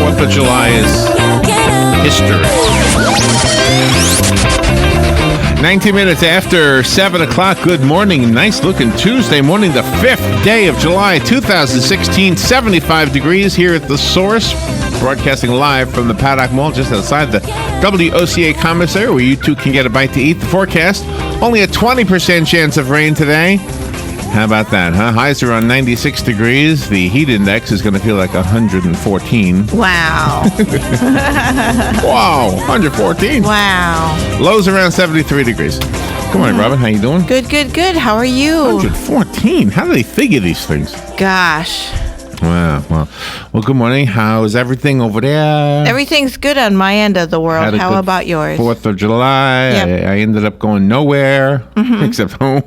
4th of July is history. 19 minutes after 7 o'clock. Good morning. Nice looking Tuesday morning, the 5th day of July, 2016. 75 degrees here at The Source. Broadcasting live from the Paddock Mall just outside the WOCA commissary where you too can get a bite to eat. The forecast, only a 20% chance of rain today. How about that, huh? Highs are on 96 degrees. The heat index is going to feel like 114. Wow. Wow, 114. Wow. Lows around 73 degrees. Good morning, Robin. How you doing? Good. How are you? 114. How do they figure these things? Gosh. Wow. Well, good morning. How's everything over there? Everything's good on my end of the world. How about yours? 4th of July. Yep. I ended up going nowhere except home.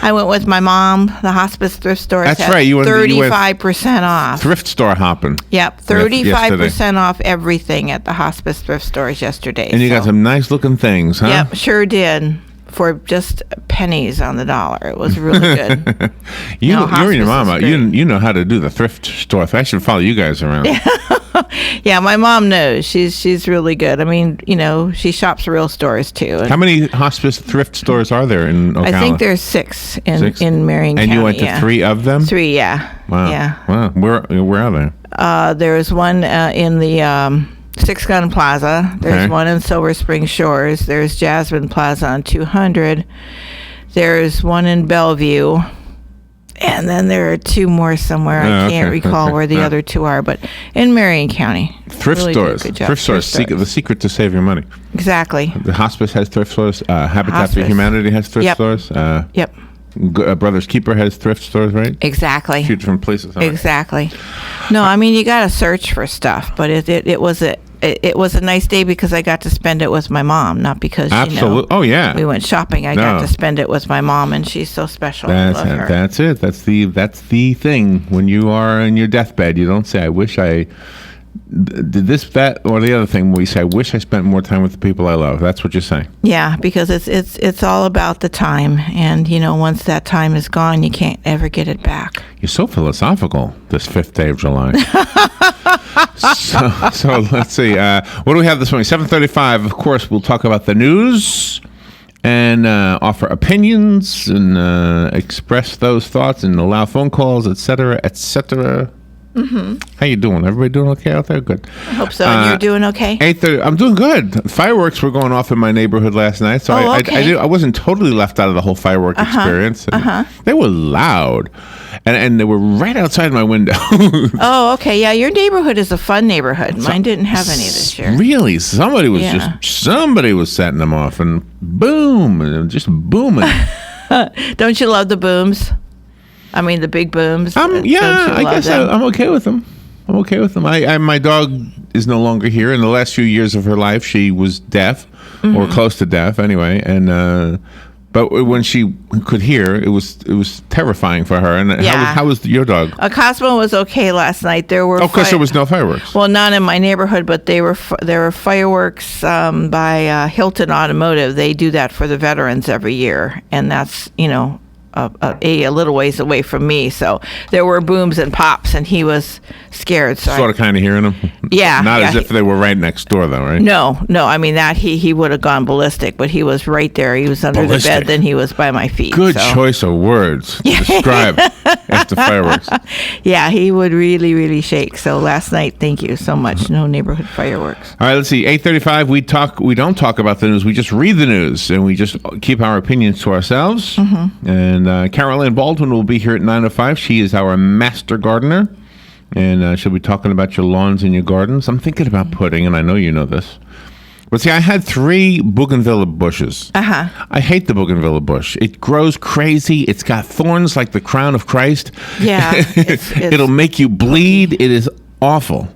I went with my mom. The hospice thrift store. That's right. You went 35% off. Thrift store hopping. Yep, 35% off everything at the hospice thrift stores yesterday. And you got some nice looking things, huh? Yep, sure did. For just pennies on the dollar. It was really good. You and your mama, you know how to do the thrift store. I should follow you guys around. Yeah, my mom knows. She's really good. I mean, she shops real stores too. How many hospice thrift stores are there in Ocala? I think there's six in Marion County. And you went to 3 of them? 3, yeah. Wow. Yeah. Wow. Where are they? There's one in the Six Gun Plaza. There's one in Silver Spring Shores. There's Jasmine Plaza on 200. There's one in Bellevue. And then there are 2 more somewhere. I can't recall where the other 2 are, but in Marion County. Thrift stores. Thrift stores. The secret to save your money. Exactly. The hospice has thrift stores. Habitat for Humanity has thrift stores. Yep. Brothers Keeper has thrift stores, right? Exactly. 2 different places. Exactly. No, I mean, you got to search for stuff, but it was a nice day because I got to spend it with my mom, not because Oh yeah, we went shopping. I got to spend it with my mom, and she's so special. I love her. That's it. That's the thing. When you are in your deathbed, you don't say, "I wish I did this, that, or the other thing." We say, "I wish I spent more time with the people I love." That's what you're saying. Yeah, because it's all about the time, and once that time is gone, you can't ever get it back. You're so philosophical this 5th day of July. So let's see. What do we have this morning? 7:35. Of course, we'll talk about the news and offer opinions and express those thoughts and allow phone calls, etc., etc. Mm-hmm. How you doing? Everybody doing okay out there? Good. I hope so. And you're doing okay? 8:30. I'm doing good. Fireworks were going off in my neighborhood last night, so I wasn't totally left out of the whole firework experience. They were loud, and they were right outside my window. Oh, okay. Yeah, your neighborhood is a fun neighborhood. Mine didn't have any this year. Really? Somebody was setting them off, and boom, just booming. Don't you love the booms? I mean, the big booms. Yeah, I guess I'm okay with them. My dog is no longer here. In the last few years of her life, she was deaf, or close to deaf, anyway. And but when she could hear, it was terrifying for her. And how was your dog? Cosmo was okay last night. There were because there was no fireworks. Well, not in my neighborhood, but there were fireworks by Hilton Automotive. They do that for the veterans every year, and that's a little ways away from me, so there were booms and pops, and he was scared. So sort of kind of hearing them. Yeah, not as if they were right next door, though, right? No. I mean that he would have gone ballistic, but he was right there. He was under the bed, then he was by my feet. Good choice of words to describe after fireworks. Yeah, he would really, really shake. So last night, thank you so much. No neighborhood fireworks. All right, let's see. 8:35. We don't talk about the news. We just read the news, and we just keep our opinions to ourselves. And Carol Ann Baldwin will be here at 9:05. She is our master gardener, and she'll be talking about your lawns and your gardens. I'm thinking about putting, and I know you know this, but see, I had 3 bougainvillea bushes. I hate the bougainvillea bush. It grows crazy. It's got thorns like the crown of Christ. Yeah. It'll make you bleed. It is awful.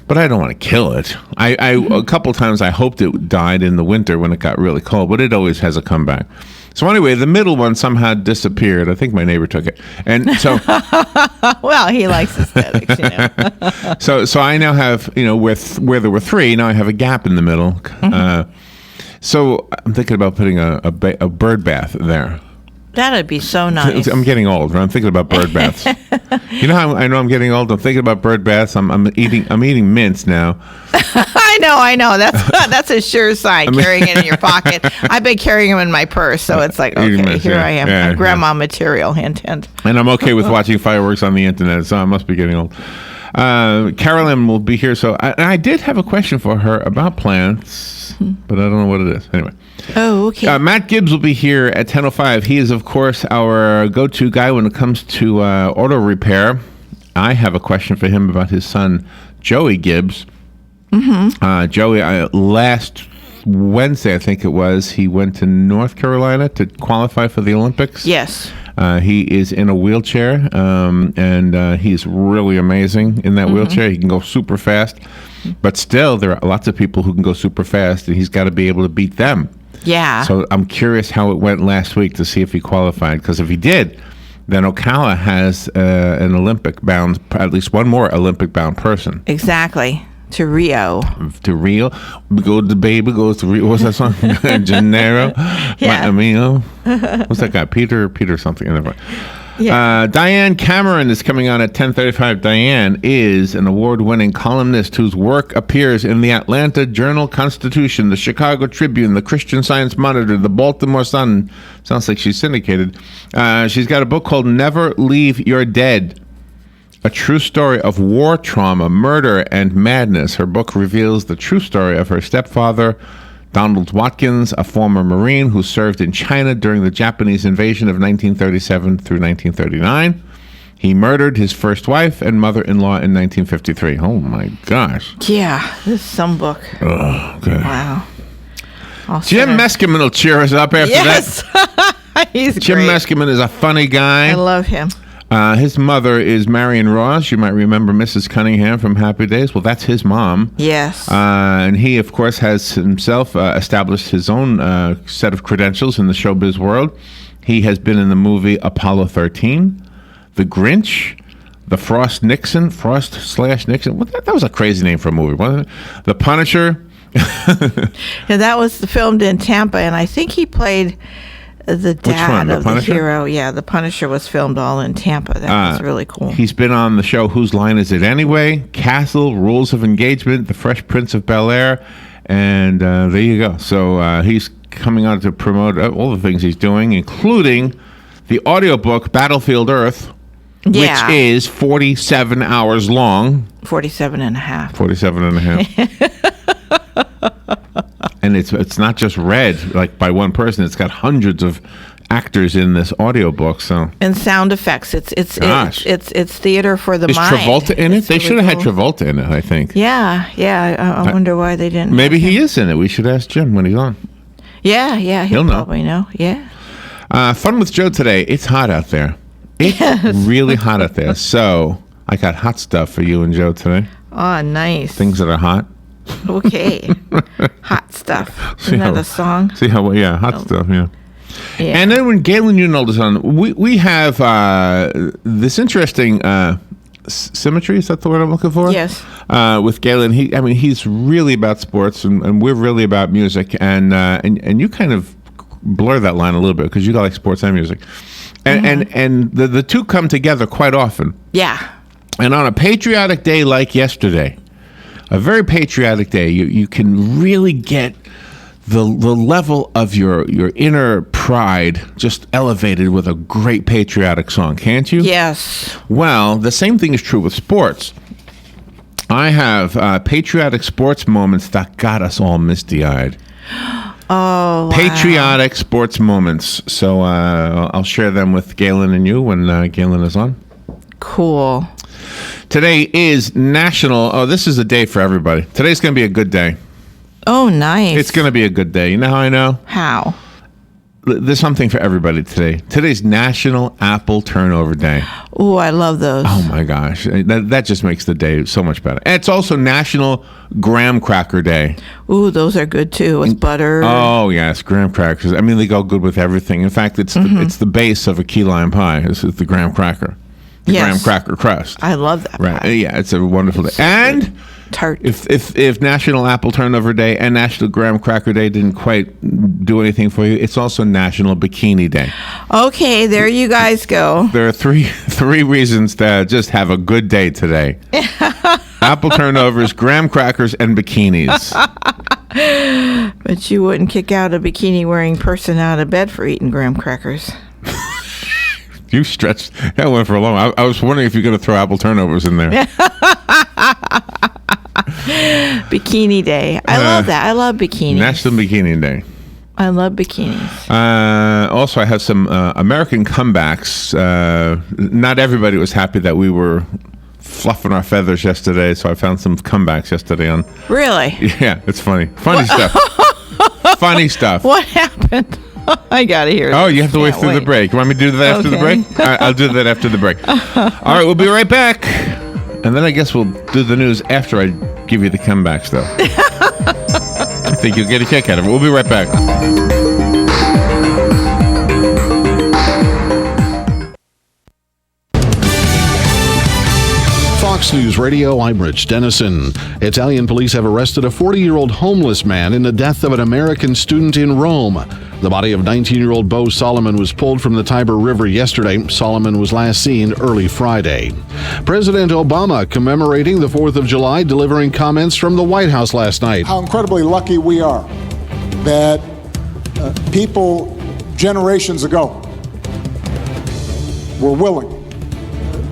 But I don't want to kill it. A couple times I hoped it died in the winter when it got really cold, but it always has a comeback. So anyway, the middle one somehow disappeared. I think my neighbor took it. And so well, he likes aesthetics, So I now have, where there were 3, now I have a gap in the middle. So I'm thinking about putting a bird bath there. That'd be so nice. I'm getting old, right? I'm thinking about bird baths. You know how I know I'm getting old? I'm thinking about bird baths. I'm eating mints now. I know. That's a sure sign, carrying it in your pocket. I've been carrying them in my purse, so it's like, okay, mints, here yeah. I am. Yeah, grandma material, hint, hint. And I'm okay with watching fireworks on the internet, so I must be getting old. Carolyn will be here, so I did have a question for her about plants, but I don't know what it is. Anyway. Oh, okay. Matt Gibbs will be here at 10:05. He is, of course, our go-to guy when it comes to auto repair. I have a question for him about his son, Joey Gibbs. Joey, last Wednesday, I think it was, he went to North Carolina to qualify for the Olympics. Yes. He is in a wheelchair, and he's really amazing in that wheelchair. He can go super fast, but still, there are lots of people who can go super fast, and he's got to be able to beat them. Yeah. So I'm curious how it went last week to see if he qualified, because if he did, then Ocala has an Olympic-bound, at least one more Olympic-bound person. Exactly. To Rio. To Rio. The baby goes to Rio. What's that song? Gennaro. Yeah. What's that guy? Peter something. Yeah. Diane Cameron is coming on at 10:35. Diane is an award-winning columnist whose work appears in the Atlanta Journal-Constitution, the Chicago Tribune, the Christian Science Monitor, the Baltimore Sun. Sounds like she's syndicated. She's got a book called Never Leave Your Dead, a true story of war trauma, murder, and madness. Her book reveals the true story of her stepfather, Donald Watkins, a former Marine who served in China during the Japanese invasion of 1937 through 1939. He murdered his first wife and mother-in-law in 1953. Oh, my gosh. Yeah, this is some book. Oh, okay. Wow. Jim Meskimen will cheer us up after that. Yes. He's Jim great. Meskimen is a funny guy. I love him. His mother is Marion Ross. You might remember Mrs. Cunningham from Happy Days. Well, that's his mom. Yes. And he, of course, has himself established his own set of credentials in the showbiz world. He has been in the movie Apollo 13, The Grinch, The Frost/Nixon. Well, that was a crazy name for a movie, wasn't it? The Punisher. Yeah, that was filmed in Tampa, and I think he played the dad of the hero. Yeah, The Punisher was filmed all in Tampa. That was really cool. He's been on the show Whose Line Is It Anyway?, Castle, Rules of Engagement, The Fresh Prince of Bel-Air, and there you go. So he's coming on to promote all the things he's doing, including the audiobook Battlefield Earth, which is 47 hours long. 47 and a half. 47 and a half. And it's not just read like by one person. It's got hundreds of actors in this audiobook. So and sound effects. It's theater for the mind. Is Travolta in it? They should have had Travolta in it, I think. Yeah. I wonder why they didn't. Maybe he is in it. We should ask Jim when he's on. Yeah. He'll probably know. Yeah. Fun with Joe today. It's hot out there. It's really hot out there. So I got hot stuff for you and Joe today. Oh, nice. Things that are hot. Okay. Hot stuff. Isn't that a song? Hot stuff, yeah. And then when Galen Unald is on, we have this interesting symmetry. Is that the word I'm looking for? Yes. With Galen, he's really about sports, and we're really about music, and you kind of blur that line a little bit because you like sports and music, and the two come together quite often. Yeah. And on a patriotic day like yesterday, a very patriotic day, you can really get the level of your inner pride just elevated with a great patriotic song, can't you? Yes. Well, the same thing is true with sports. I have patriotic sports moments that got us all misty-eyed. Oh, wow. Patriotic sports moments. So I'll share them with Galen and you when Galen is on. Cool. Today is this is a day for everybody. Today's going to be a good day. Oh, nice. It's going to be a good day. You know how I know? How? There's something for everybody today. Today's National Apple Turnover Day. Oh, I love those. Oh, my gosh. That just makes the day so much better. And it's also National Graham Cracker Day. Ooh, those are good, too, with butter. Oh, yes, graham crackers. They go good with everything. In fact, it's the base of a key lime pie. This is the graham cracker. The graham cracker crust. I love that right. pie. Yeah, it's a wonderful day. And tart. If National Apple Turnover Day and National Graham Cracker Day didn't quite do anything for you, it's also National Bikini Day. Okay, there you guys go. There are three reasons to just have a good day today. Apple turnovers, graham crackers, and bikinis. But you wouldn't kick out a bikini-wearing person out of bed for eating graham crackers. You stretched. That went for a long. I was wondering if you're going to throw apple turnovers in there. Bikini Day. I love that. I love bikinis. National Bikini Day. I love bikinis. Also, I have some American comebacks. Not everybody was happy that we were fluffing our feathers yesterday, so I found some comebacks yesterday on. Really? Yeah, it's funny. Funny stuff. Funny stuff. What happened? I gotta hear. Oh, you have to wait through the break. You want me to do that after the break? All right, I'll do that after the break. All right, we'll be right back. And then I guess we'll do the news after I give you the comebacks, though. I think you'll get a kick out of it. We'll be right back. Fox News Radio, I'm Rich Dennison. Italian police have arrested a 40-year-old homeless man in the death of an American student in Rome. The body of 19-year-old Bo Solomon was pulled from the Tiber River yesterday. Solomon was last seen early Friday. President Obama commemorating the 4th of July, delivering comments from the White House last night. How incredibly lucky we are that people generations ago were willing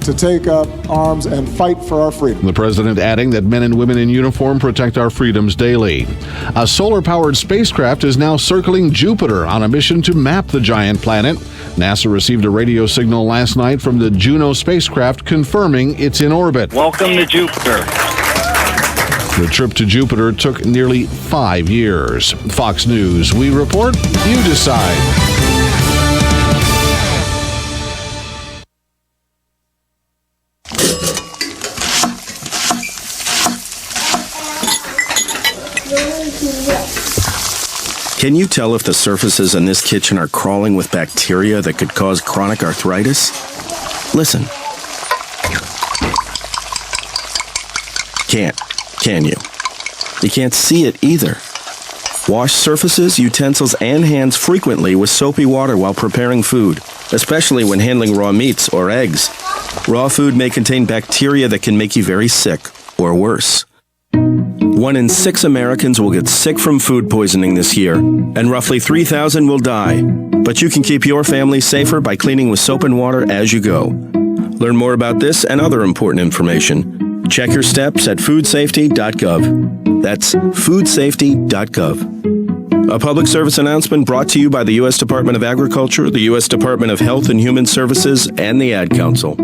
to take up arms and fight for our freedom. The president adding that men and women in uniform protect our freedoms daily. A solar-powered spacecraft is now circling Jupiter on a mission to map the giant planet. NASA received a radio signal last night from the Juno spacecraft confirming it's in orbit. Welcome to Jupiter. The trip to Jupiter took nearly 5 years. Fox News, we report, you decide. Can you tell if the surfaces in this kitchen are crawling with bacteria that could cause chronic arthritis? Listen. Can't, can you? You can't see it either. Wash surfaces, utensils, and hands frequently with soapy water while preparing food, especially when handling raw meats or eggs. Raw food may contain bacteria that can make you very sick, or worse. 1 in 6 Americans will get sick from food poisoning this year, and roughly 3,000 will die. But you can keep your family safer by cleaning with soap and water as you go. Learn more about this and other important information. Check your steps at foodsafety.gov. That's foodsafety.gov. A public service announcement brought to you by the U.S. Department of Agriculture, the U.S. Department of Health and Human Services, and the Ad Council.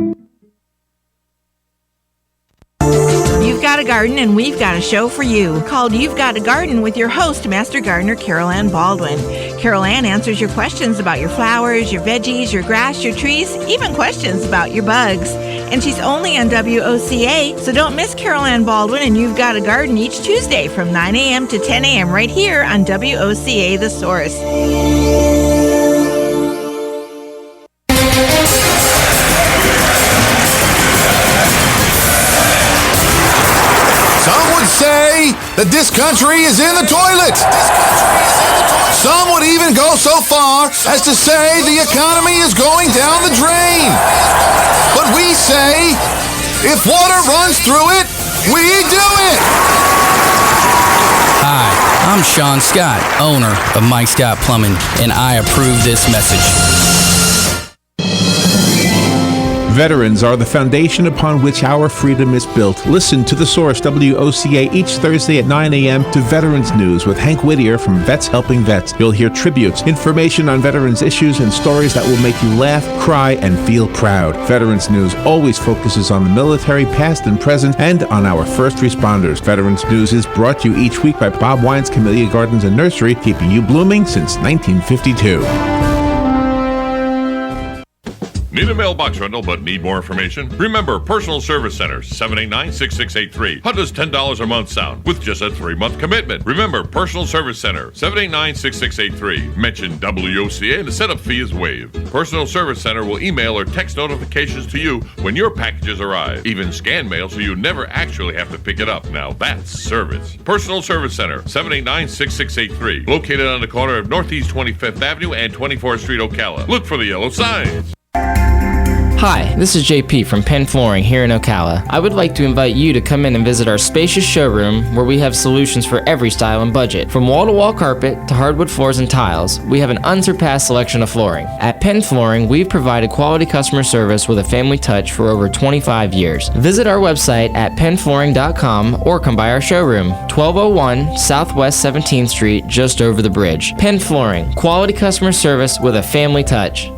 You've got a garden and we've got a show for you called You've Got a Garden with your host, Master Gardener Carol Ann Baldwin. Carol Ann answers your questions about your flowers, your veggies, your grass, your trees, even questions about your bugs. And she's only on WOCA, so don't miss Carol Ann Baldwin and You've Got a Garden each Tuesday from 9 a.m. to 10 a.m. right here on WOCA The Source. Say that this country is in the toilet. Some would even go so far as to say the economy is going down the drain. But we say, if water runs through it, we do it. Hi, I'm Sean Scott, owner of Mike Scott Plumbing, and I approve this message. Veterans are the foundation upon which our freedom is built. Listen to The Source, WOCA, each Thursday at 9 a.m. to Veterans News with Hank Whittier from Vets Helping Vets. You'll hear tributes, information on veterans issues, and stories that will make you laugh, cry, and feel proud. Veterans News always focuses on the military, past and present, and on our first responders. Veterans News is brought to you each week by Bob Wine's Camellia Gardens and Nursery, keeping you blooming since 1952. Need a mailbox rental but need more information? Remember, Personal Service Center, 789-6683. How does $10 a month sound with just a 3-month commitment? Remember, Personal Service Center, 789-6683. Mention WOCA and the setup fee is waived. Personal Service Center will email or text notifications to you when your packages arrive. Even scan mail so you never actually have to pick it up. Now that's service. Personal Service Center, 789-6683. Located on the corner of Northeast 25th Avenue and 24th Street, Ocala. Look for the yellow signs. Hi, this is JP from Penn Flooring here in Ocala. I would like to invite you to come in and visit our spacious showroom where we have solutions for every style and budget. From wall-to-wall carpet to hardwood floors and tiles, we have an unsurpassed selection of flooring. At Penn Flooring, we've provided quality customer service with a family touch for over 25 years. Visit our website at pennflooring.com or come by our showroom, 1201 Southwest 17th Street, just over the bridge. Penn Flooring, quality customer service with a family touch.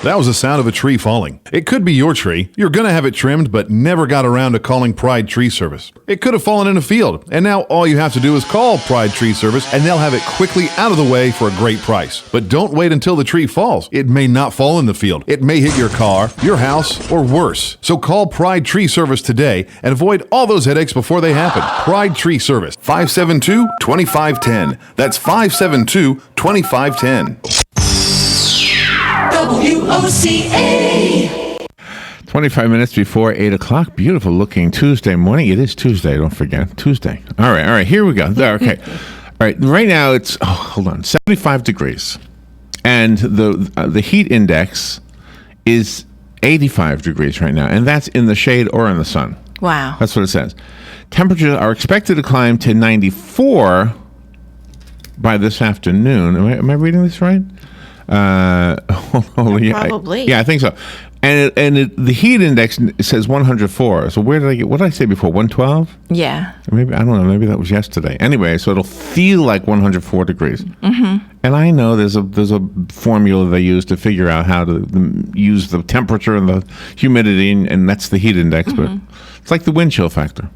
That was the sound of a tree falling. It could be your tree. You're going to have it trimmed, but never got around to calling Pride Tree Service. It could have fallen in a field, and now all you have to do is call Pride Tree Service, and they'll have it quickly out of the way for a great price. But don't wait until the tree falls. It may not fall in the field. It may hit your car, your house, or worse. So call Pride Tree Service today and avoid all those headaches before they happen. Pride Tree Service, 572-2510. That's 572-2510. WOCA. 25 minutes before 8 o'clock. Beautiful looking Tuesday morning. It is Tuesday, don't forget. Tuesday. All right, here we go. Okay. All right, right now it's, hold on, 75 degrees. And the heat index is 85 degrees right now. And that's in the shade or in the sun. Wow. That's what it says. Temperatures are expected to climb to 94 by this afternoon. Am I reading this right? Probably. Yeah, I think so. And the heat index says 104. So where did I get? What did I say before? 112? Yeah. Maybe I don't know. Maybe that was yesterday. Anyway, so it'll feel like 104 degrees. Mm-hmm. And I know there's a formula they use to figure out how to use the temperature and the humidity, and that's the heat index. Mm-hmm. But it's like the wind chill factor,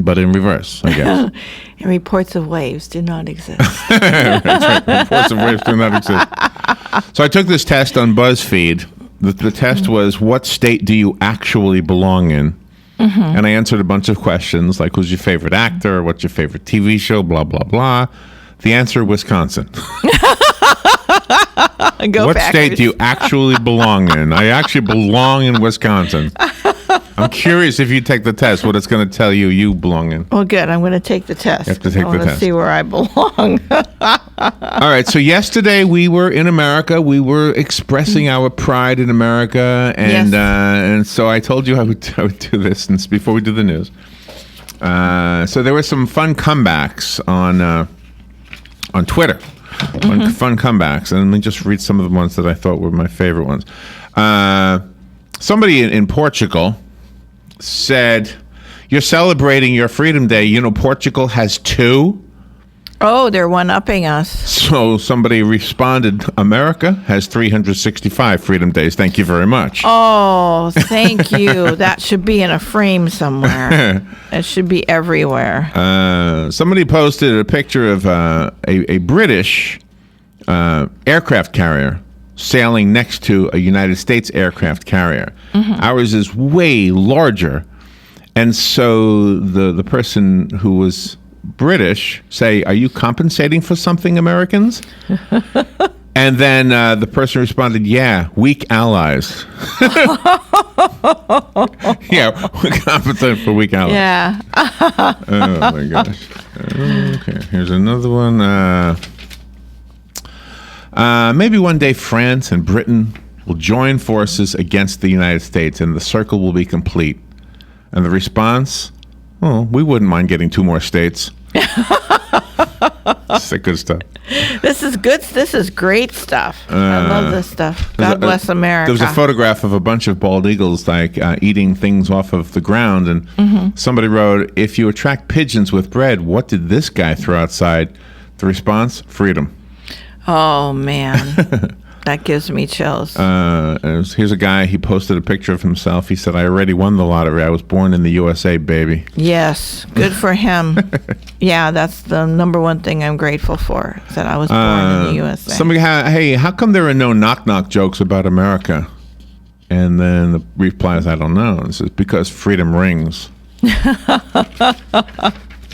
but in reverse, I guess. And reports of waves do not exist. That's right. Reports of waves do not exist. So I took this test on BuzzFeed. The test was, what state do you actually belong in? Mm-hmm. And I answered a bunch of questions, like who's your favorite actor, what's your favorite TV show, blah, blah, blah. The answer, Wisconsin. What state do you actually belong in? I actually belong in Wisconsin. I'm curious if you take the test, what it's going to tell you belong in. Well, good. I'm going to take the test. You have to take the test. To see where I belong. All right. So yesterday we were in America. We were expressing our pride in America, and Yes. And so I told you I would do this before we do the news. So there were some fun comebacks on Twitter. Fun comebacks, and let me just read some of the ones that I thought were my favorite ones. Somebody in Portugal said, "You're celebrating your Freedom Day. You know, Portugal has 2." Oh, they're one-upping us. So somebody responded, "America has 365 Freedom Days. Thank you very much." Oh, thank you. That should be in a frame somewhere. It should be everywhere. Somebody posted a picture of a British aircraft carrier sailing next to a United States aircraft carrier. Mm-hmm. Ours is way larger. And so the person who was British say, "Are you compensating for something, Americans?" And then the person responded, "Yeah, weak allies." Yeah, we're compensating for weak allies. Yeah. Oh my gosh. Okay, here's another one. Maybe one day France and Britain will join forces against the United States and the circle will be complete. And the response, "Oh, we wouldn't mind getting 2 more states." That's the good stuff. This is good. This is great stuff. I love this stuff. God bless America. There was a photograph of a bunch of bald eagles eating things off of the ground, and somebody wrote, "If you attract pigeons with bread, what did this guy throw outside?" The response, "Freedom." Oh, man. That gives me chills. Here's a guy. He posted a picture of himself. He said, "I already won the lottery. I was born in the USA, baby." Yes, good for him. Yeah, that's the number one thing I'm grateful for, is that I was born in the USA. Somebody, hey, how come there are no knock-knock jokes about America? And then the reply is, "I don't know." It says, "Because freedom rings."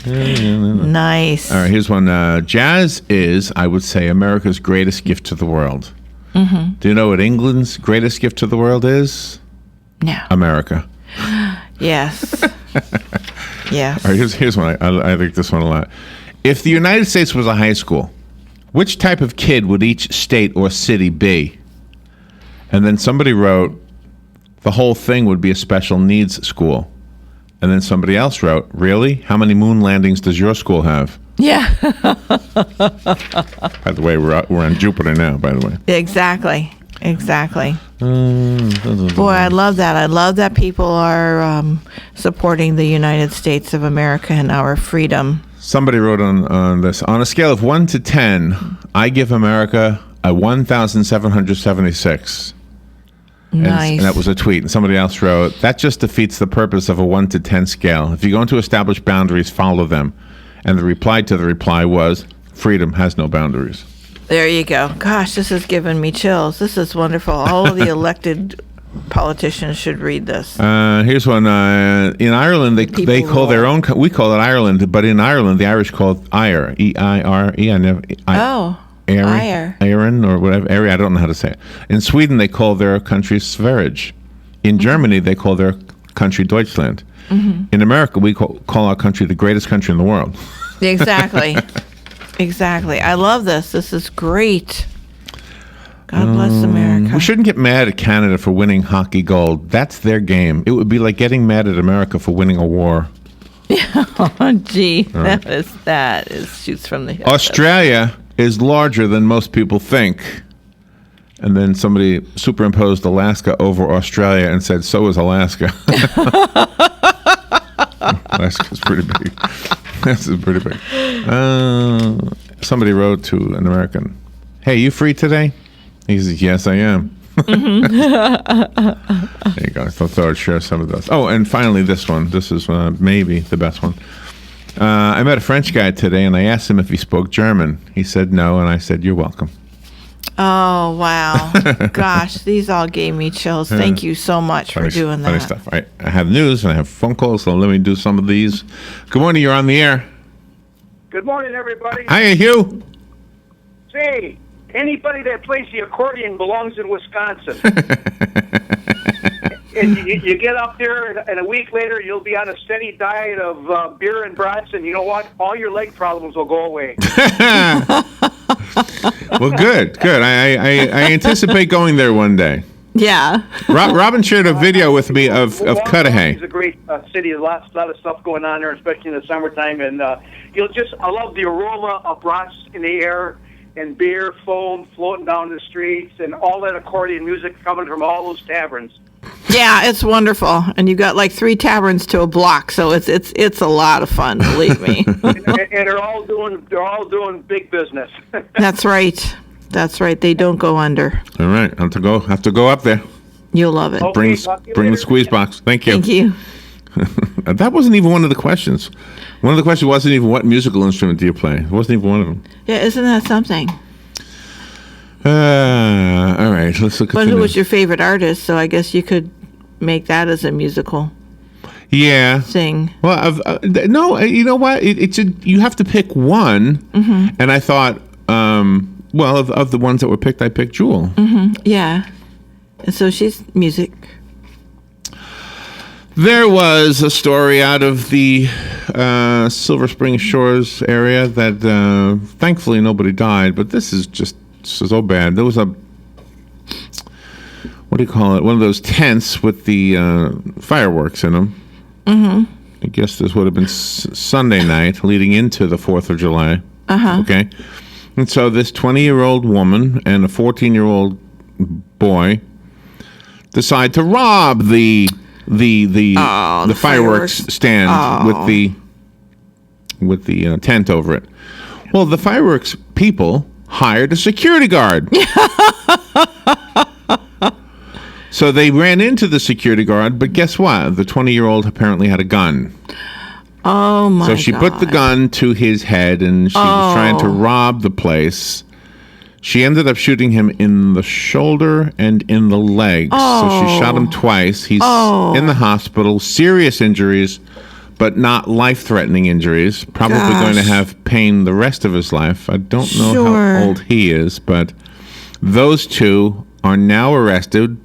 Nice. All right, here's one. Jazz is, I would say, America's greatest gift to the world. Mm-hmm. Do you know what England's greatest gift to the world is? No. America. Yes. Yes. All right, here's one. I like this one a lot. If the United States was a high school, which type of kid would each state or city be? And then somebody wrote, the whole thing would be a special needs school. And then somebody else wrote, really? How many moon landings does your school have? Yeah. By the way, we're on Jupiter now, by the way. Exactly. Boy, I love that. I love that people are supporting the United States of America and our freedom. Somebody wrote on this, on a scale of 1 to 10, I give America a 1,776. Nice. And that was a tweet. And somebody else wrote, that just defeats the purpose of a 1 to 10 scale. If you're going to establish boundaries, follow them. And the reply to the reply was, freedom has no boundaries. There you go. Gosh, this has given me chills. This is wonderful. All of the elected politicians should read this. Here's one. In Ireland, they call their own, we call it Ireland, but in Ireland, the Irish call it Eire, E-I-R-E. Aaron or whatever. I don't know how to say it. In Sweden, they call their country Sverige. In Germany, they call their country Deutschland. Mm-hmm. In America, we call our country the greatest country in the world. Exactly. Exactly. I love this. This is great. God bless America. We shouldn't get mad at Canada for winning hockey gold. That's their game. It would be like getting mad at America for winning a war. Oh, gee. Right. That is shoots from the hip. Australia is larger than most people think. And then somebody superimposed Alaska over Australia and said, so is Alaska. Alaska's pretty big. This is pretty big. Somebody wrote to an American, hey, you free today? He says, yes, I am. Mm-hmm. There you go. I thought I would share some of those. Oh, and finally this one. This is maybe the best one. I met a French guy today, and I asked him if he spoke German. He said no, and I said, you're welcome. Oh, wow. Gosh, these all gave me chills. Thank you so much for doing that. Funny stuff. I have news, and I have phone calls, so let me do some of these. Good morning. You're on the air. Good morning, everybody. Hi, Hugh. Say, anybody that plays the accordion belongs in Wisconsin. And you get up there, and a week later, you'll be on a steady diet of beer and brats, and you know what? All your leg problems will go away. Well, good. I anticipate going there one day. Yeah. Robin shared a video with me of Cudahy. It's a great city. A lot of stuff going on there, especially in the summertime. And I love the aroma of brats in the air and beer, foam floating down the streets, and all that accordion music coming from all those taverns. Yeah, it's wonderful, and you got like 3 taverns to a block, so it's a lot of fun. Believe me. and they're all doing big business. That's right. They don't go under. All right, I have to go up there. You'll love it. Okay, bring the squeeze box. Thank you. Thank you. That wasn't even one of the questions. One of the questions wasn't even what musical instrument do you play. It wasn't even one of them. Yeah, isn't that something? All right, let's look at But who was your favorite artist? So I guess you could make that as a musical. Yeah. Thing. Well, no, you know what? You have to pick one. Mm-hmm. And I thought, of the ones that were picked, I picked Jewel. Mm-hmm. Yeah. And so she's music. There was a story out of the Silver Spring Shores area that thankfully nobody died, but this is so bad. There was a, what do you call it? One of those tents with the fireworks in them. Mm-hmm. I guess this would have been Sunday night leading into the 4th of July. Uh-huh. Okay. And so this 20-year-old woman and a 14-year-old boy decide to rob the fireworks stand with the tent over it. Well, the fireworks people hired a security guard. So they ran into the security guard, but guess what? The 20-year-old apparently had a gun. Oh, my God. So she put the gun to his head, and she was trying to rob the place. She ended up shooting him in the shoulder and in the legs. So she shot him twice. He's in the hospital, serious injuries, but not life-threatening injuries. Probably going to have pain the rest of his life. I don't know how old he is, but those two are now arrested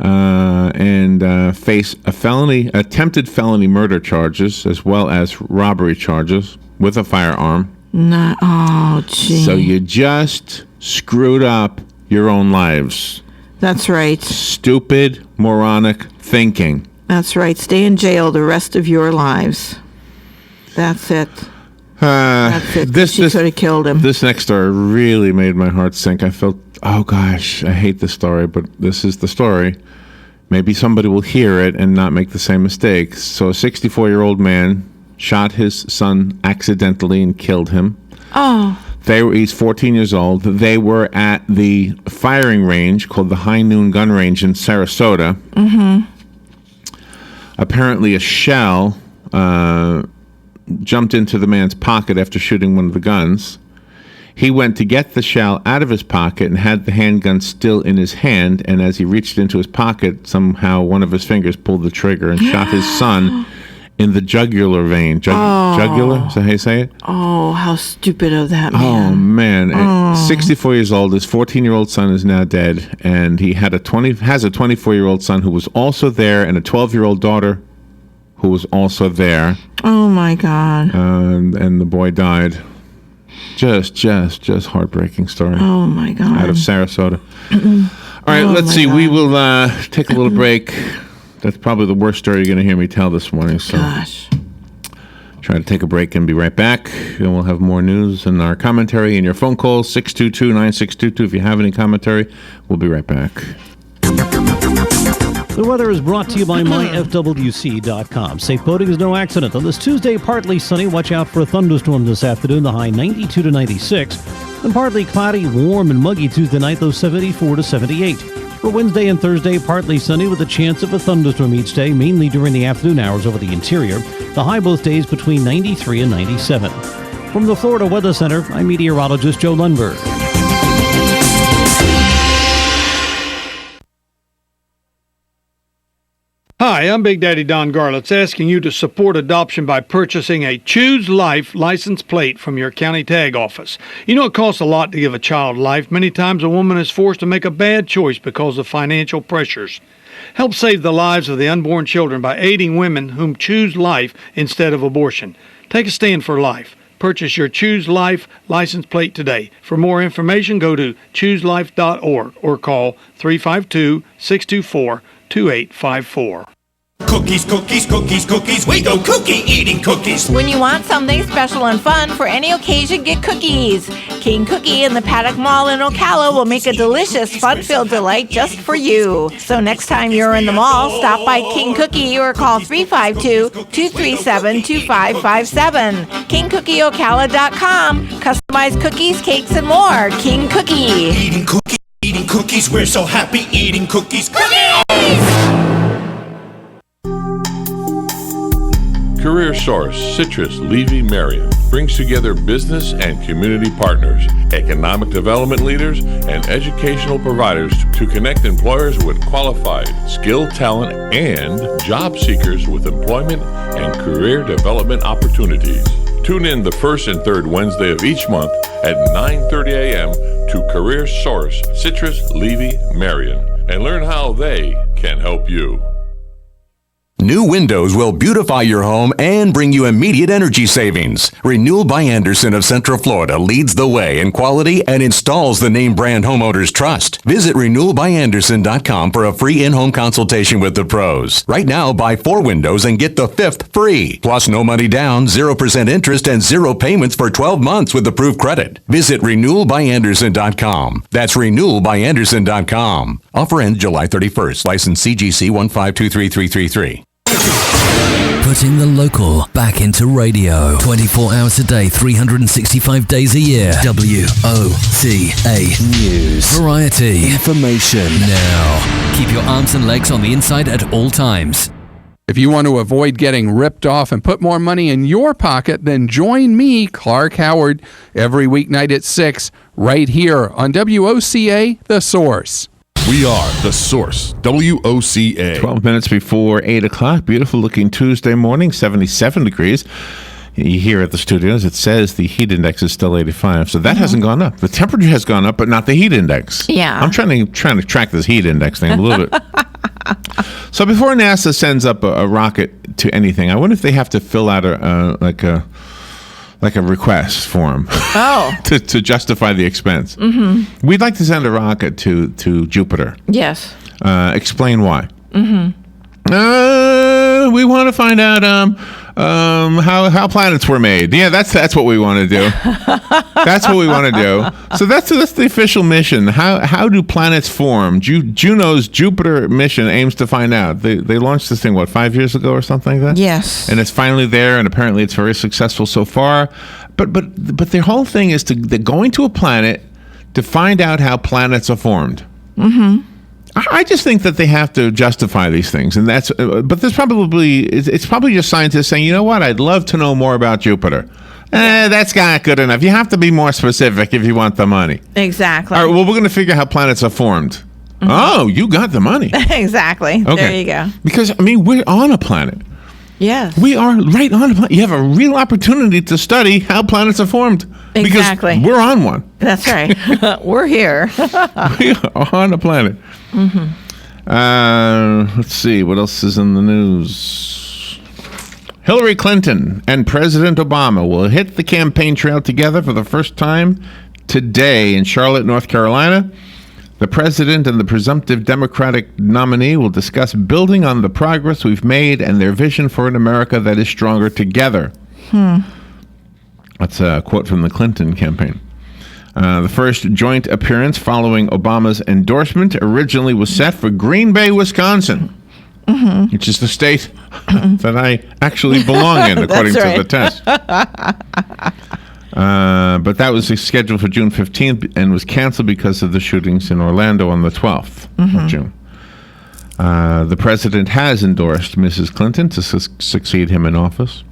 and face attempted felony murder charges, as well as robbery charges with a firearm. Gee. So you just screwed up your own lives. That's right. Stupid, moronic thinking. That's right. Stay in jail the rest of your lives. That's it. That's it. She could have killed him. This next story really made my heart sink. I felt, oh gosh, I hate this story, but this is the story. Maybe somebody will hear it and not make the same mistakes. So a 64-year-old man shot his son accidentally and killed him. He's 14 years old. They were at the firing range called the High Noon Gun Range in Sarasota. Apparently a shell jumped into the man's pocket after shooting one of the guns. He went to get the shell out of his pocket and had the handgun still in his hand, and as he reached into his pocket, somehow one of his fingers pulled the trigger and shot his son in the jugular vein. Jugular? Is that how you say it? Oh, how stupid of that man. Oh, man. 64 years old. His 14-year-old son is now dead, and he has a 24-year-old son who was also there, and a 12-year-old daughter who was also there. Oh, my God. And the boy died. Just heartbreaking story. Oh, my God. Out of Sarasota. All right, let's see. God. We will take a little break. That's probably the worst story you're going to hear me tell this morning. So try to take a break and be right back. And we'll have more news and our commentary and your phone calls, 622-9622. If you have any commentary, we'll be right back. The weather is brought to you by myfwc.com. Safe boating is no accident. On this Tuesday, partly sunny. Watch out for a thunderstorm this afternoon, the high 92 to 96. And partly cloudy, warm and muggy Tuesday night, though 74 to 78. For Wednesday and Thursday, partly sunny with a chance of a thunderstorm each day, mainly during the afternoon hours over the interior. The high both days between 93 and 97. From the Florida Weather Center, I'm meteorologist Joe Lundberg. Hi, I'm Big Daddy Don Garlitz, asking you to support adoption by purchasing a Choose Life license plate from your county tag office. You know it costs a lot to give a child life. Many times a woman is forced to make a bad choice because of financial pressures. Help save the lives of the unborn children by aiding women whom choose life instead of abortion. Take a stand for life. Purchase your Choose Life license plate today. For more information, go to chooselife.org or call 352-624-2854. Cookies, cookies, cookies, cookies. We go cookie eating cookies. When you want something special and fun for any occasion, get cookies. King Cookie in the Paddock Mall in Ocala will make a delicious, fun-filled delight just for you. So next time you're in the mall, stop by King Cookie or call 352-237-2557. KingCookieOcala.com. Customized cookies, cakes, and more. King Cookie. Eating cookies. We're so happy eating cookies. Cookies! Career Source, Citrus, Levy, Marion brings together business and community partners, economic development leaders, and educational providers to connect employers with qualified, skilled talent and job seekers with employment and career development opportunities. Tune in the first and third Wednesday of each month at 9:30 a.m. to Career Source, Citrus, Levy, Marion, and learn how they can help you. New windows will beautify your home and bring you immediate energy savings. Renewal by Anderson of Central Florida leads the way in quality and installs the name brand homeowners trust. Visit renewalbyanderson.com for a free in-home consultation with the pros. Right now, buy 4 windows and get the 5th free. Plus no money down, 0% interest, and 0 payments for 12 months with approved credit. Visit renewalbyanderson.com. That's renewalbyanderson.com. Offer ends July 31st. License CGC 1523333. Putting the local back into radio. 24 hours a day, 365 days a year. WOCA News. Variety. Information. Now. Keep your arms and legs on the inside at all times. If you want to avoid getting ripped off and put more money in your pocket, then join me, Clark Howard, every weeknight at 6, right here on WOCA, The Source. We are The Source, WOCA. 12 minutes before 8 o'clock. Beautiful looking Tuesday morning, 77 degrees. Here at the studios, it says the heat index is still 85, so that hasn't gone up. The temperature has gone up, but not the heat index. Yeah. I'm trying to track this heat index thing a little bit. So before NASA sends up a rocket to anything, I wonder if they have to fill out a request form. Oh. to justify the expense. Mm-hmm. We'd like to send a rocket to Jupiter. Yes. Explain why. Mm-hmm. We want to find out how planets were made. Yeah, that's what we want to do. That's what we want to do. So that's the official mission. How do planets form? Juno's Jupiter mission aims to find out. They launched this thing 5 years ago or something like that. Yes. And it's finally there, and apparently it's very successful so far. But their whole thing is they're going to a planet to find out how planets are formed. Mm-hmm. I just think that they have to justify these things, and that's. But there's probably it's probably just scientists saying, you know what, I'd love to know more about Jupiter. That's not good enough. You have to be more specific if you want the money. Exactly. All right. Well, we're going to figure out how planets are formed. Mm-hmm. Oh, you got the money. Exactly. Okay. There you go. Because we're on a planet. Yes. We are right on a planet. You have a real opportunity to study how planets are formed. Exactly. Because we're on one. That's right. We're here. We are on a planet. Mm-hmm. Let's see. What else is in the news? Hillary Clinton and President Obama will hit the campaign trail together for the first time today in Charlotte, North Carolina. The president and the presumptive Democratic nominee will discuss building on the progress we've made and their vision for an America that is stronger together. That's a quote from the Clinton campaign. The first joint appearance following Obama's endorsement originally was set for Green Bay, Wisconsin, which is the state that I actually belong in, according to the test. But that was scheduled for June 15th and was canceled because of the shootings in Orlando on the 12th of June. The president has endorsed Mrs. Clinton to succeed him in office.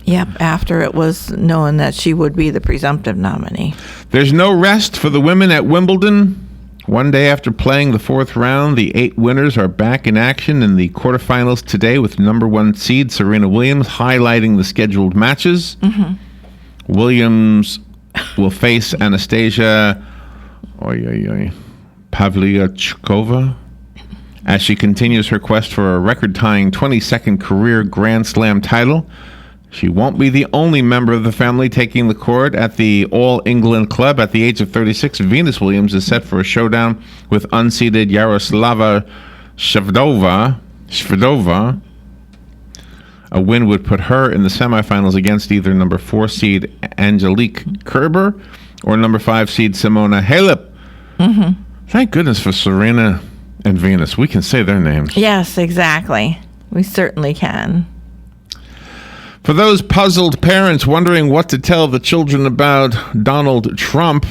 Yep, after it was known that she would be the presumptive nominee. There's no rest for the women at Wimbledon. One day after playing the fourth round, the 8 winners are back in action in the quarterfinals today with number 1 seed Serena Williams highlighting the scheduled matches. Williams will face Anastasia Pavlyuchkova as she continues her quest for a record-tying 22nd career Grand Slam title. She won't be the only member of the family taking the court at the All England Club. At the age of 36, Venus Williams is set for a showdown with unseeded Yaroslava Shvedova. A win would put her in the semifinals against either number 4 seed Angelique Kerber or number 5 seed Simona Halep. Thank goodness for Serena and Venus. We can say their names. Yes, exactly. We certainly can. For those puzzled parents wondering what to tell the children about Donald Trump,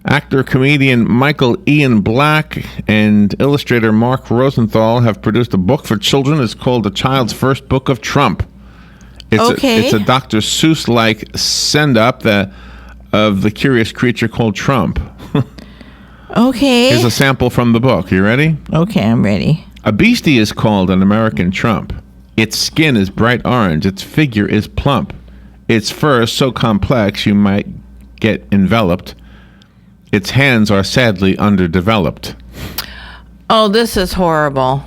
actor-comedian Michael Ian Black and illustrator Mark Rosenthal have produced a book for children. It's called A Child's First Book of Trump. It's a Dr. Seuss-like send-up of the curious creature called Trump. Okay. Here's a sample from the book. You ready? Okay, I'm ready. A beastie is called an American Trump. Its skin is bright orange. Its figure is plump. Its fur is so complex you might get enveloped. Its hands are sadly underdeveloped. Oh, this is horrible.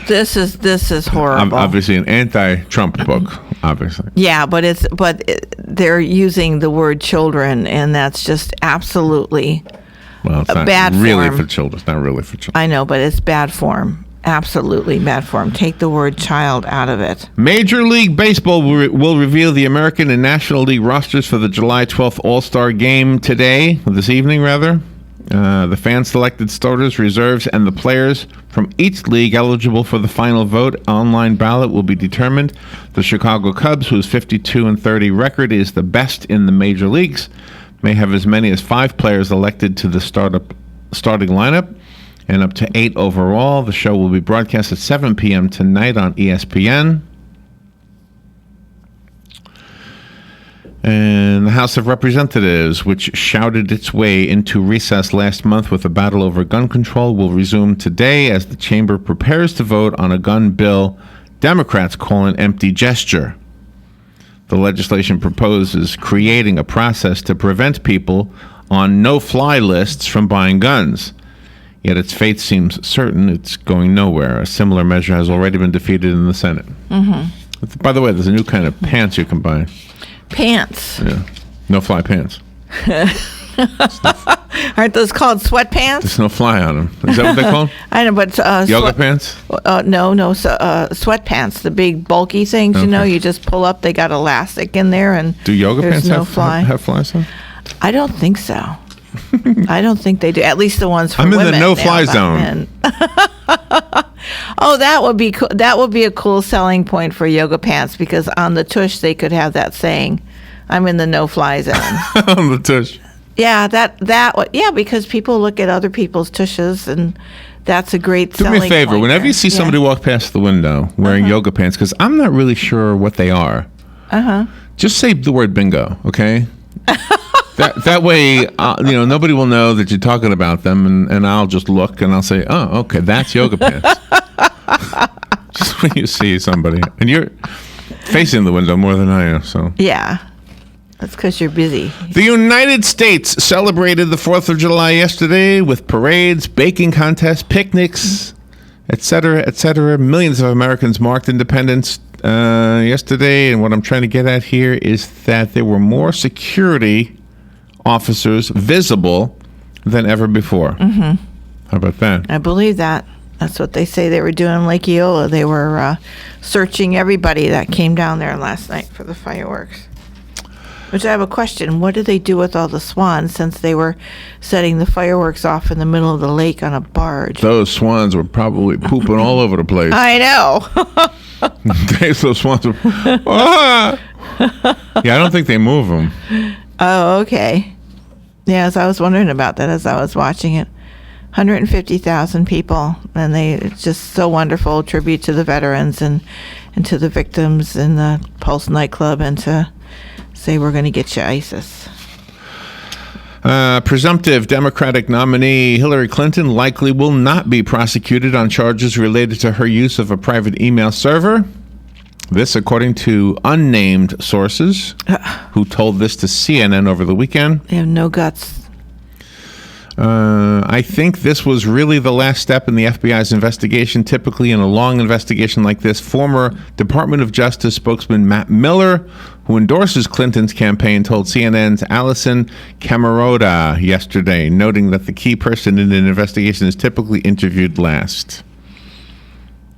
This is horrible. Obviously an anti-Trump book, obviously. Yeah, but they're using the word children, and that's just absolutely well, it's not bad really form. for children. It's not really for children. I know, but it's bad form. Absolutely bad form. Take the word child out of it. Major League Baseball will reveal the American and National League rosters for the July 12th All-Star Game this evening, rather. The fan-selected starters, reserves, and the players from each league eligible for the final vote online ballot will be determined. The Chicago Cubs, whose 52-30 record is the best in the major leagues, may have as many as 5 players elected to the starting lineup, and up to 8 overall. The show will be broadcast at 7 p.m. tonight on ESPN. And the House of Representatives, which shouted its way into recess last month with a battle over gun control, will resume today as the chamber prepares to vote on a gun bill Democrats call an empty gesture. The legislation proposes creating a process to prevent people on no-fly lists from buying guns. Yet its fate seems certain it's going nowhere. A similar measure has already been defeated in the Senate. Mm-hmm. By the way, there's a new kind of pants you can buy. Pants. Yeah. No-fly pants. Aren't those called sweatpants? There's no fly on them. Is that what they're called? I know, but yoga pants? No, sweatpants, the big bulky things. Okay. You know, you just pull up. They got elastic in there, and do yoga pants have flies on? I don't think so. I don't think they do. At least the ones for women. I'm in the no-fly zone. Oh, that would be cool. That would be a cool selling point for yoga pants, because on the tush they could have that saying, "I'm in the no-fly zone." On the tush. Yeah, yeah, because people look at other people's tushes, and that's a great selling point. Do me a favor. Whenever you see somebody walk past the window wearing yoga pants, because I'm not really sure what they are, just say the word bingo, okay? That way, nobody will know that you're talking about them, and I'll just look and I'll say, oh, okay, that's yoga pants. Just when you see somebody, and you're facing the window more than I am, so. Yeah, that's because you're busy. The United States celebrated the 4th of July yesterday with parades, baking contests, picnics, etc., etc. Millions of Americans marked independence yesterday, and what I'm trying to get at here is that there were more security officers visible than ever before. Mm-hmm. How about that? I believe that. That's what they say they were doing in Lake Eola. They were searching everybody that came down there last night for the fireworks. Which I have a question. What did they do with all the swans, since they were setting the fireworks off in the middle of the lake on a barge? Those swans were probably pooping all over the place. I know. Those swans were... Yeah, I don't think they move them. Oh, okay. Yes, I was wondering about that as I was watching it. 150,000 people, and it's just so wonderful. Tribute to the veterans and to the victims in the Pulse nightclub, and to say we're going to get you ISIS. Presumptive Democratic nominee Hillary Clinton likely will not be prosecuted on charges related to her use of a private email server. This, according to unnamed sources who told this to CNN over the weekend. They have no guts. I think this was really the last step in the FBI's investigation. Typically, in a long investigation like this, former Department of Justice spokesman Matt Miller, who endorses Clinton's campaign, told CNN's Allison Camerota yesterday, noting that the key person in an investigation is typically interviewed last.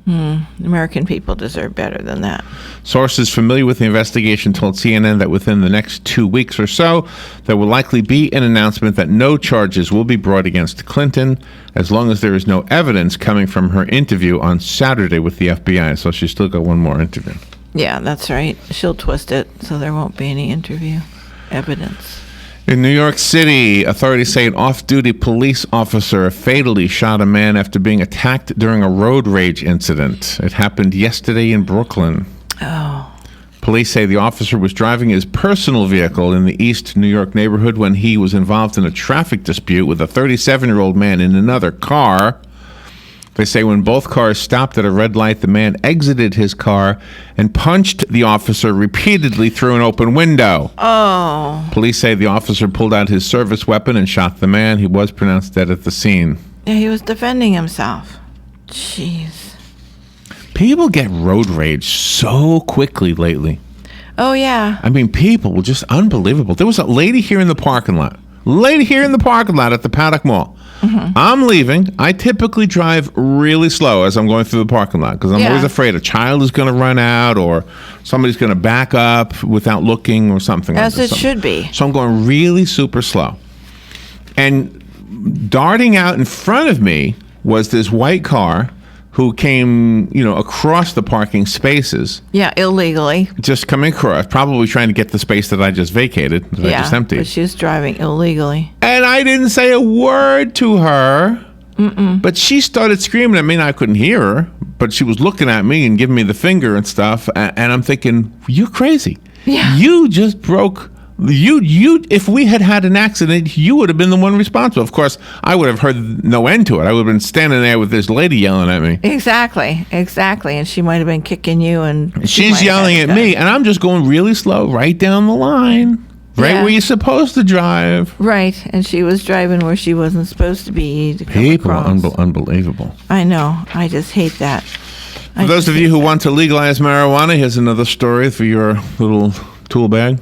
American people deserve better than that. Sources familiar with the investigation told CNN that within the next 2 weeks or so, there will likely be an announcement that no charges will be brought against Clinton, as long as there is no evidence coming from her interview on Saturday with the FBI. So she's still got one more interview. Yeah, that's right. She'll twist it so there won't be any interview evidence. In New York City, authorities say an off-duty police officer fatally shot a man after being attacked during a road rage incident. It happened yesterday in Brooklyn. Oh. Police say the officer was driving his personal vehicle in the East New York neighborhood when he was involved in a traffic dispute with a 37-year-old man in another car. They say when both cars stopped at a red light, the man exited his car and punched the officer repeatedly through an open window. Oh. Police say the officer pulled out his service weapon and shot the man. He was pronounced dead at the scene. Yeah, he was defending himself. Jeez. People get road rage so quickly lately. Oh, yeah. I mean, people were just unbelievable. There was a lady here in the parking lot. At the Paddock Mall. Mm-hmm. I'm leaving. I typically drive really slow as I'm going through the parking lot because I'm always afraid a child is going to run out or somebody's going to back up without looking or something. As it should be. So I'm going really super slow. And darting out in front of me was this white car who came, across the parking spaces. Yeah, illegally. Just coming across, probably trying to get the space that I just vacated, that I just emptied. But she was driving illegally. And I didn't say a word to her. But she started screaming at me, and I couldn't hear her. But she was looking at me and giving me the finger and stuff. And I'm thinking, you're crazy. Yeah. You just broke. If we had an accident, you would have been the one responsible. Of course, I would have heard no end to it. I would have been standing there with this lady yelling at me. Exactly. And she might have been kicking you, and she's yelling at me, and I'm just going really slow right down the line. Right where you're supposed to drive. Right, and she was driving where she wasn't supposed to be. People, unbelievable. I know. I just hate that. For those of you who want to legalize marijuana, here's another story for your little tool bag.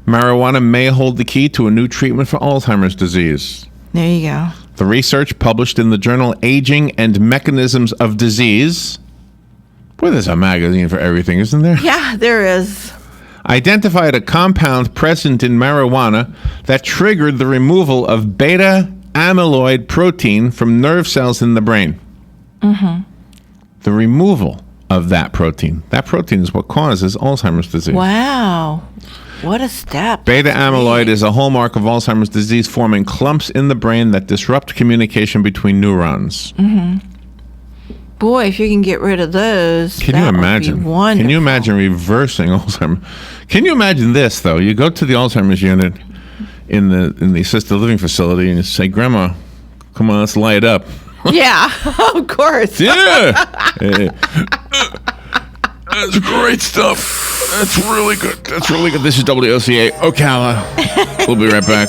Marijuana may hold the key to a new treatment for Alzheimer's disease. There you go. The research published in the journal Aging and Mechanisms of Disease. Boy, there's a magazine for everything, isn't there? Yeah, there is. Identified a compound present in marijuana that triggered the removal of beta amyloid protein from nerve cells in the brain. The removal of that protein. That protein is what causes Alzheimer's disease. Wow. What a step. Beta amyloid is a hallmark of Alzheimer's disease, forming clumps in the brain that disrupt communication between neurons. Boy, if you can get rid of those, can you imagine? Can you imagine reversing Alzheimer's? Can you imagine this though? You go to the Alzheimer's unit in the assisted living facility and you say, "Grandma, come on, let's light up." Yeah, of course. Yeah. That's great stuff. That's really good. This is WOCA Ocala. We'll be right back.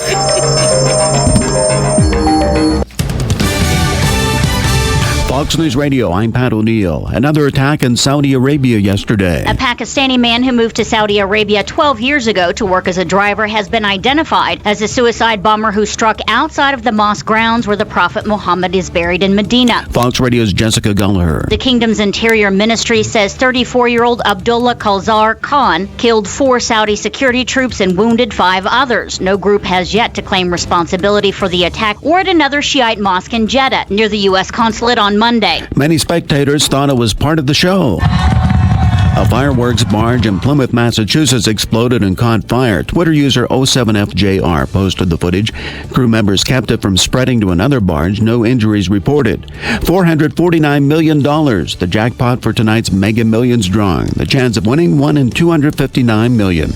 Fox News Radio, I'm Pat O'Neill. Another attack in Saudi Arabia yesterday. A Pakistani man who moved to Saudi Arabia 12 years ago to work as a driver has been identified as a suicide bomber who struck outside of the mosque grounds where the Prophet Muhammad is buried in Medina. Fox Radio's Jessica Gulliher. The kingdom's interior ministry says 34-year-old Abdullah Kalzar Khan killed 4 Saudi security troops and wounded 5 others. No group has yet to claim responsibility for the attack or at another Shiite mosque in Jeddah near the U.S. consulate on Monday. Many spectators thought it was part of the show. A fireworks barge in Plymouth, Massachusetts exploded and caught fire. Twitter user 07FJR posted the footage. Crew members kept it from spreading to another barge. No injuries reported. $449 million, the jackpot for tonight's Mega Millions drawing. The chance of winning, 1 in 259 million.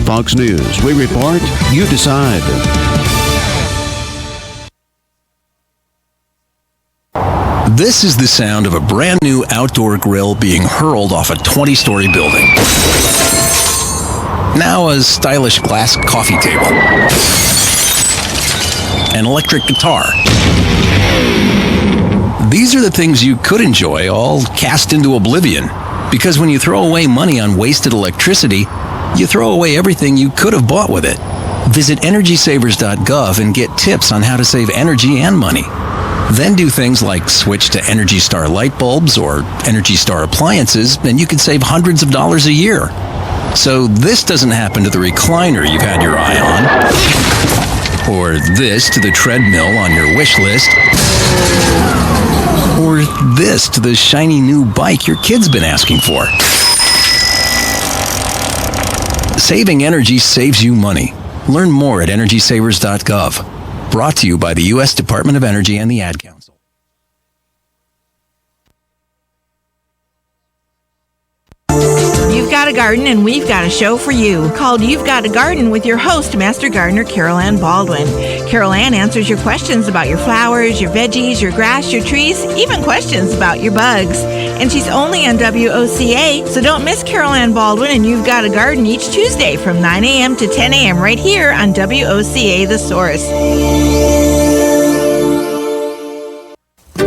Fox News, we report, you decide. This is the sound of a brand new outdoor grill being hurled off a 20-story building. Now a stylish glass coffee table. An electric guitar. These are the things you could enjoy, all cast into oblivion. Because when you throw away money on wasted electricity, you throw away everything you could have bought with it. Visit EnergySavers.gov and get tips on how to save energy and money. Then do things like switch to Energy Star light bulbs or Energy Star appliances, and you could save hundreds of dollars a year. So this doesn't happen to the recliner you've had your eye on, or this to the treadmill on your wish list, or this to the shiny new bike your kid's been asking for. Saving energy saves you money. Learn more at EnergySavers.gov. Brought to you by the U.S. Department of Energy and the Ad Council. You've got a garden and we've got a show for you called You've Got a Garden with your host, Master Gardener Carol Ann Baldwin. Carol Ann answers your questions about your flowers, your veggies, your grass, your trees, even questions about your bugs. And she's only on WOCA, so don't miss Carol Ann Baldwin and You've Got a Garden each Tuesday from 9 a.m. to 10 a.m. right here on WOCA The Source.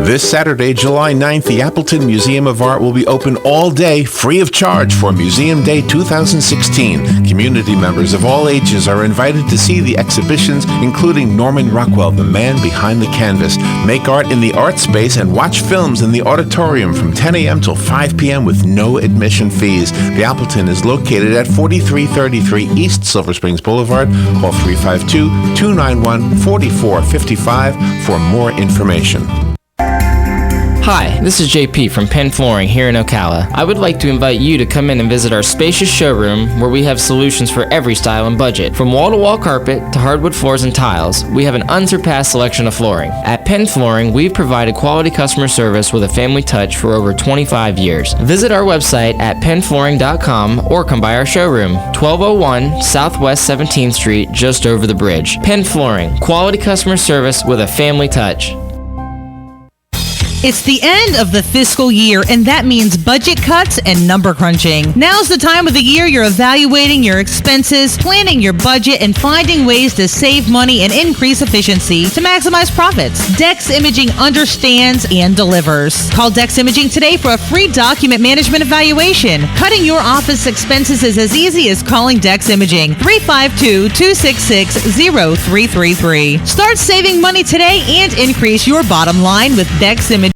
This Saturday, July 9th, the Appleton Museum of Art will be open all day, free of charge, for Museum Day 2016. Community members of all ages are invited to see the exhibitions, including Norman Rockwell, the man behind the canvas. Make art in the art space and watch films in the auditorium from 10 a.m. till 5 p.m. with no admission fees. The Appleton is located at 4333 East Silver Springs Boulevard. Call 352-291-4455 for more information. Hi, this is JP from Penn Flooring here in Ocala. I would like to invite you to come in and visit our spacious showroom where we have solutions for every style and budget. From wall-to-wall carpet to hardwood floors and tiles, we have an unsurpassed selection of flooring. At Penn Flooring, we've provided quality customer service with a family touch for over 25 years. Visit our website at pennflooring.com or come by our showroom, 1201 Southwest 17th Street, just over the bridge. Penn Flooring, quality customer service with a family touch. It's the end of the fiscal year, and that means budget cuts and number crunching. Now's the time of the year you're evaluating your expenses, planning your budget, and finding ways to save money and increase efficiency to maximize profits. Dex Imaging understands and delivers. Call Dex Imaging today for a free document management evaluation. Cutting your office expenses is as easy as calling Dex Imaging, 352-266-0333. Start saving money today and increase your bottom line with Dex Imaging.